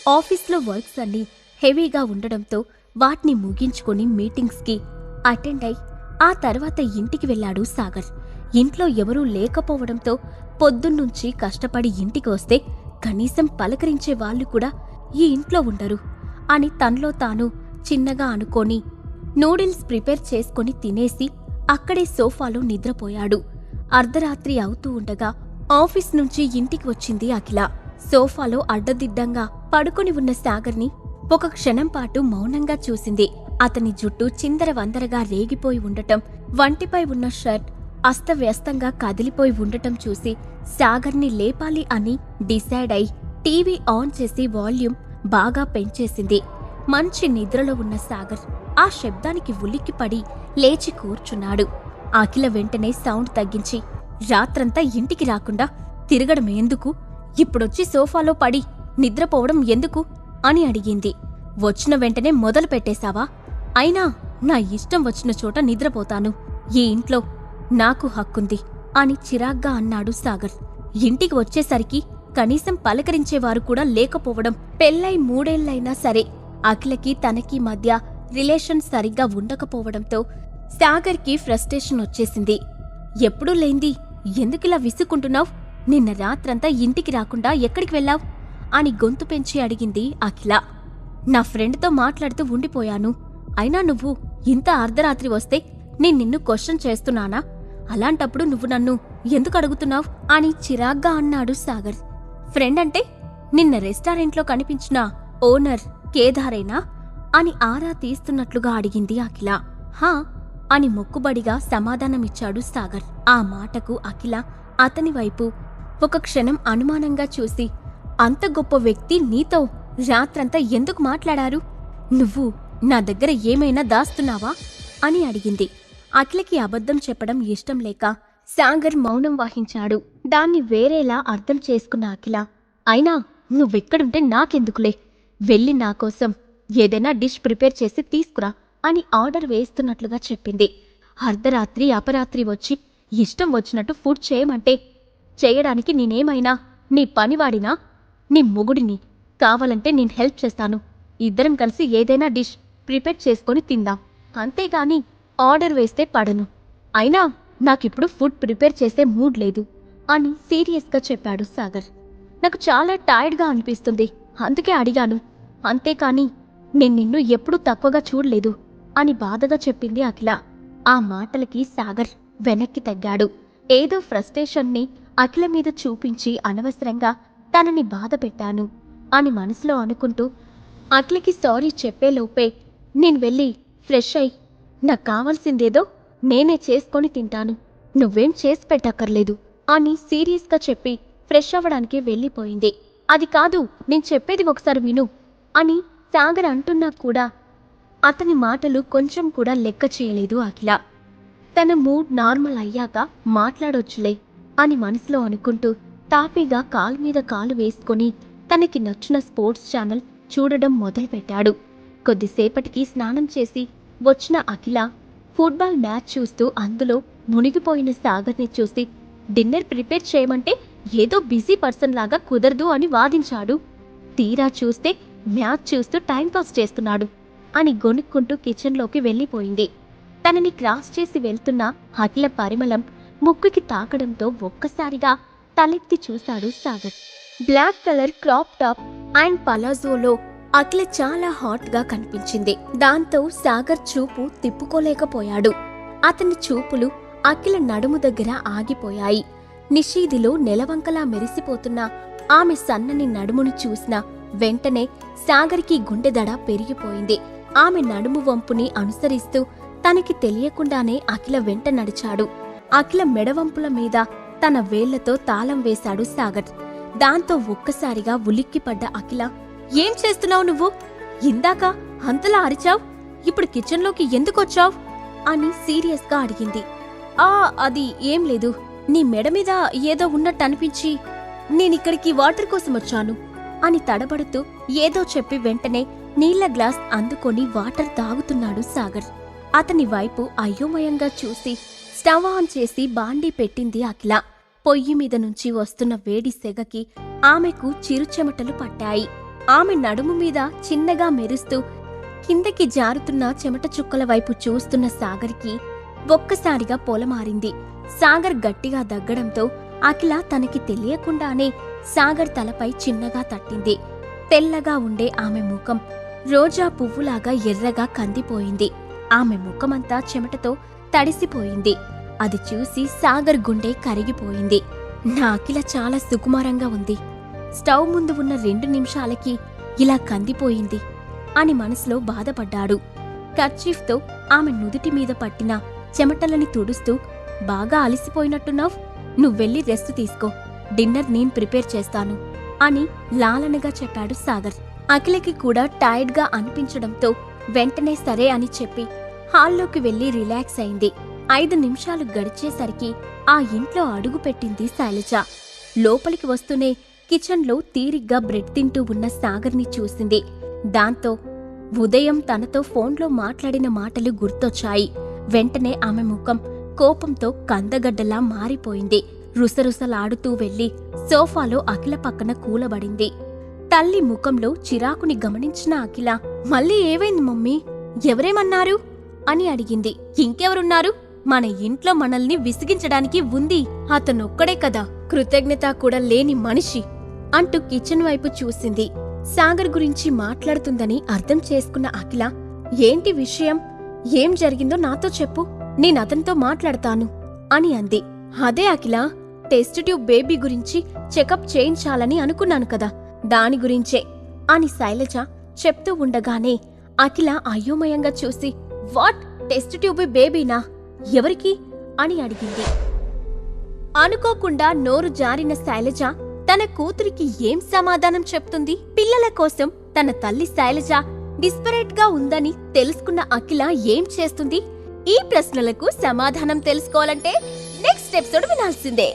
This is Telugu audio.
ఆఫీస్లో వర్క్స్ అన్నీ హెవీగా ఉండడంతో వాటిని ముగించుకొని మీటింగ్స్కి అటెండ్ అయి ఆ తర్వాత ఇంటికి వెళ్ళాడు సాగర్. ఇంట్లో ఎవరూ లేకపోవడంతో పొద్దున్నుంచి కష్టపడి ఇంటికి వస్తే కనీసం పలకరించే వాళ్ళు కూడా ఈ ఇంట్లో ఉండరు అని తనలో తాను చిన్నగా అనుకొని నూడిల్స్ ప్రిపేర్ చేసుకొని తినేసి అక్కడే సోఫాలో నిద్రపోయాడు. అర్ధరాత్రి అవుతూ ఉండగా ఆఫీస్ నుంచి ఇంటికి వచ్చింది అఖిల. సోఫాలో అడ్డదిడ్డంగా పడుకొని ఉన్న సాగర్ని ఒక క్షణం పాటు మౌనంగా చూసింది. అతని జుట్టు చిందరవందరగా రేగిపోయి ఉండటం, వంటిపై ఉన్న షర్ట్ అస్తవ్యస్తంగా కదిలిపోయి ఉండటం చూసి సాగర్ని లేపాలి అని డిసైడ్ అయి టీవీ ఆన్ చేసి వాల్యూమ్ బాగా పెంచేసింది. మంచి నిద్రలో ఉన్న సాగర్ ఆ శబ్దానికి ఉలిక్కిపడి లేచి కూర్చున్నాడు. అఖిల వెంటనే సౌండ్ తగ్గించి, రాత్రంతా ఇంటికి రాకుండా తిరగడం ఎందుకు? ఇప్పుడొచ్చి సోఫాలో పడి నిద్రపోవడం ఎందుకు అని అడిగింది. వచ్చిన వెంటనే మొదలు పెట్టేశావా? అయినా నా ఇష్టం వచ్చిన చోట నిద్రపోతాను. ఈ ఇంట్లో నాకు హక్కుంది అని చిరాగ్గా అన్నాడు సాగర్. ఇంటికి వచ్చేసరికి కనీసం పలకరించేవారు కూడా లేకపోవడం, పెళ్ళై 3 ఏళ్లైనా సరే అఖిలకి తనకి మధ్య రిలేషన్ సరిగ్గా ఉండకపోవడంతో సాగర్కి ఫ్రస్ట్రేషన్ వచ్చేసింది. ఎప్పుడూ లేంది ఎందుకిలా విసుక్కుంటున్నావ్? నిన్న రాత్రంతా ఇంటికి రాకుండా ఎక్కడికి వెళ్ళావ్ అని గొంతు పెంచి అడిగింది అఖిల. నా ఫ్రెండ్తో మాట్లాడుతూ ఉండిపోయాను. అయినా నువ్వు ఇంత అర్ధరాత్రి వస్తే నేను నిన్ను క్వశ్చన్ చేస్తున్నానా? అలాంటప్పుడు నువ్వు నన్ను ఎందుకు అడుగుతున్నావ్ అని చిరాగ్గా అన్నాడు సాగర్. ఫ్రెండ్ అంటే నిన్న రెస్టారెంట్లో కనిపించిన ఓనర్ కేదారేనా అని ఆరా తీస్తున్నట్లుగా అడిగింది అఖిల. హా అని మొక్కుబడిగా సమాధానమిచ్చాడు సాగర్. ఆ మాటకు అఖిల అతని వైపు ఒక క్షణం అనుమానంగా చూసి, అంత గొప్ప వ్యక్తి నీతో రాత్రంతా ఎందుకు మాట్లాడారు? నువ్వు నా దగ్గర ఏమైనా దాస్తున్నావా అని అడిగింది. అఖిలకి అబద్ధం చెప్పడం ఇష్టం లేక సాగర్ మౌనం వహించాడు. దాన్ని వేరేలా అర్థం చేసుకున్న అఖిల, అయినా నువ్వెక్కడుంటే నాకెందుకులే, వెళ్ళి నా కోసం ఏదైనా డిష్ ప్రిపేర్ చేసి తీసుకురా అని ఆర్డర్ వేస్తున్నట్లుగా చెప్పింది. అర్ధరాత్రి అపరాత్రి వచ్చి ఇష్టం వచ్చినట్టు ఫుడ్ చేయమంటే చేయడానికి నేనేమైనా నీ పనివాడినా? నీ మొగుడిని. కావాలంటే నేను హెల్ప్ చేస్తాను. ఇద్దరం కలిసి ఏదైనా డిష్ ప్రిపేర్ చేసుకొని తిందాం. అంతేగాని ఆర్డర్ వేస్తే పడను. అయినా నాకిప్పుడు ఫుడ్ ప్రిపేర్ చేసే మూడ్ లేదు అని సీరియస్గా చెప్పాడు సాగర్. నాకు చాలా టైర్డ్గా అనిపిస్తుంది, అందుకే అడిగాను. అంతేకాని నేను నిన్ను ఎప్పుడూ తక్కువగా చూడలేదు అని బాధగా చెప్పింది అఖిల. ఆ మాటలకి సాగర్ వెనక్కి తగ్గాడు. ఏదో ఫ్రస్ట్రేషన్ని అఖిల మీద చూపించి అనవసరంగా తనని బాధ పెట్టాను అని మనసులో అనుకుంటూ అఖిలకి సారీ చెప్పేలోపే, నేను వెళ్ళి ఫ్రెష్ అయి నాకు కావాల్సిందేదో నేనే చేసుకొని తింటాను, నువ్వేం చేసి పెట్టక్కర్లేదు అని సీరియస్గా చెప్పి ఫ్రెష్ అవ్వడానికి వెళ్ళిపోయింది. అది కాదు, నేను చెప్పేది ఒకసారి విను అని సాగర్ అంటున్నా కూడా అతని మాటలు కొంచెం కూడా లెక్క చేయలేదు అఖిల. తన మూడ్ నార్మల్ అయ్యాక మాట్లాడొచ్చులే అని మనసులో అనుకుంటూ తాపీగా కాలు మీద కాలు వేసుకొని తనకి నచ్చిన స్పోర్ట్స్ ఛానల్ చూడడం మొదలుపెట్టాడు. కొద్దిసేపటికి స్నానం చేసి వచ్చిన అఖిల ఫుట్బాల్ మ్యాచ్ చూస్తూ అందులో మునిగిపోయిన సాగర్ని చూసి, డిన్నర్ ప్రిపేర్ చేయమంటే ఏదో బిజీ పర్సన్ లాగా కుదరదు అని వాదించాడు. తీరా చూస్తే మ్యాచ్ చూస్తూ టైంపాస్ చేస్తున్నాడు అని గొనుక్కుంటూ కిచెన్లోకి వెళ్ళిపోయింది. తనని క్రాస్ చేసి వెళ్తున్న అఖిల పరిమళం ముక్కుకి తాకడంతో ఒక్కసారిగా తలెత్తి చూశాడు Sagar. Black colour crop top and పలాజోలో అఖిల చాలా హాట్ గా కనిపించింది. దాంతో సాగర్ చూపు తిప్పుకోలేకపోయాడు. అతని చూపులు అఖిల నడుము దగ్గర ఆగిపోయాయి. నిషీదిలో నెలవంకలా మెరిసిపోతున్న ఆమె సన్నని నడుముని చూసిన వెంటనే సాగర్కి గుండెదడ పెరిగిపోయింది. ఆమె నడుము వంపుని అనుసరిస్తూ తనకి తెలియకుండానే అఖిల వెంట నడిచాడు. అఖిల మెడవంపుల మీద తన వేళ్లతో తాళం వేశాడు సాగర్. దాంతో ఒక్కసారిగా ఉలిక్కిపడ్డ అఖిల, ఏం చేస్తున్నావు నువ్వు? ఇందాక అంతలా అరిచావ్, ఇప్పుడు కిచెన్లోకి ఎందుకొచ్చావ్ అని సీరియస్గా అడిగింది. అది ఏం లేదు, నీ మెడ మీద ఏదో ఉన్నట్టు అనిపించి నేనిక్కడికి వాటర్ కోసం వచ్చాను అని తడబడుతూ ఏదో చెప్పి వెంటనే నీళ్ల గ్లాస్ అందుకొని వాటర్ తాగుతున్నాడు సాగర్. అతని వైపు అయోమయంగా చూసి స్టవ్ ఆన్ చేసి బాండీ పెట్టింది అఖిల. పొయ్యి మీద నుంచి వస్తున్న వేడి సెగకి ఆమెకు చిరుచెమటలు పట్టాయి. ఆమె నడుము మీద చిన్నగా మెరుస్తూ కిందకి జారుతున్న చెమట చుక్కల వైపు చూస్తున్న సాగర్కి ఒక్కసారిగా పొలమారింది. సాగర్ గట్టిగా దగ్గడంతో అఖిల తనకి తెలియకుండానే సాగర్ తలపై చిన్నగా తట్టింది. తెల్లగా ఉండే ఆమె ముఖం రోజా పువ్వులాగా ఎర్రగా కందిపోయింది. ఆమె ముఖమంతా చెమటతో తడిసిపోయింది. అది చూసి సాగర్ గుండె కరిగిపోయింది. నా అఖిల చాలా సుకుమారంగా ఉంది. స్టవ్ ముందు ఉన్న 2 నిమిషాలకి ఇలా కందిపోయింది అని మనసులో బాధపడ్డాడు. కర్చీఫ్తో ఆమె నుదుటి మీద పట్టిన చెమటలని తుడుస్తూ, బాగా అలసిపోయినట్టున్నావ్, నువ్వెళ్ళి రెస్ట్ తీసుకో, డిన్నర్ నేను ప్రిపేర్ చేస్తాను అని లాలనగా చెప్పాడు సాగర్. అఖిలకి కూడా టైర్డ్గా అనిపించడంతో వెంటనే సరే అని చెప్పి హాల్లోకి వెళ్లి రిలాక్స్ అయింది. 5 నిమిషాలు గడిచేసరికి ఆ ఇంట్లో అడుగుపెట్టింది శైలజ. లోపలికి వస్తూనే కిచెన్లో తీరిగ్గా బ్రెడ్ తింటూ ఉన్న సాగర్ని చూసింది. దాంతో ఉదయం తనతో ఫోన్లో మాట్లాడిన మాటలు గుర్తొచ్చాయి. వెంటనే ఆమె ముఖం కోపంతో కందగడ్డలా మారిపోయింది. రుసరుసలాడుతూ వెళ్లి సోఫాలో అఖిల పక్కన కూలబడింది. తల్లి ముఖంలో చిరాకుని గమనించిన అఖిల, మళ్ళీ ఏవైంది మమ్మీ, ఎవరేమన్నారు అని అడిగింది. ఇంకెవరున్నారు, మన ఇంట్లో మనల్ని విసిగించడానికి ఉంది అతనొక్కడే కదా, కృతజ్ఞత కూడా లేని మనిషి అంటూ కిచెన్ వైపు చూసింది. సాగర్ గురించి మాట్లాడుతుందని అర్థం చేసుకున్న అఖిల, ఏంటి విషయం, ఏం జరిగిందో నాతో చెప్పు, నేనతనితో మాట్లాడతాను అని అంది. అదే అఖిల, టెస్ట్ ట్యూబ్ బేబీ గురించి చెకప్ చేయించాలని అనుకున్నాను కదా, దాని గురించే అని శైలజ చెప్తూ ఉండగానే అఖిల అయోమయంగా చూసి, వాట్, టెస్ట్ ట్యూబ్ బేబీనా, ఎవరికి అని అడిగింది. అనుకోకుండా నోరు జారిన శైలజ తన కూతురికి ఏం సమాధానం చెప్తుంది? పిల్లల కోసం తన తల్లి శైలజ డిస్పరేట్ గా ఉందని తెలుసుకున్న అఖిల ఏం చేస్తుంది? ఈ ప్రశ్నలకు సమాధానం తెలుసుకోవాలంటే నెక్స్ట్ ఎపిసోడ్ వినాల్సిందే.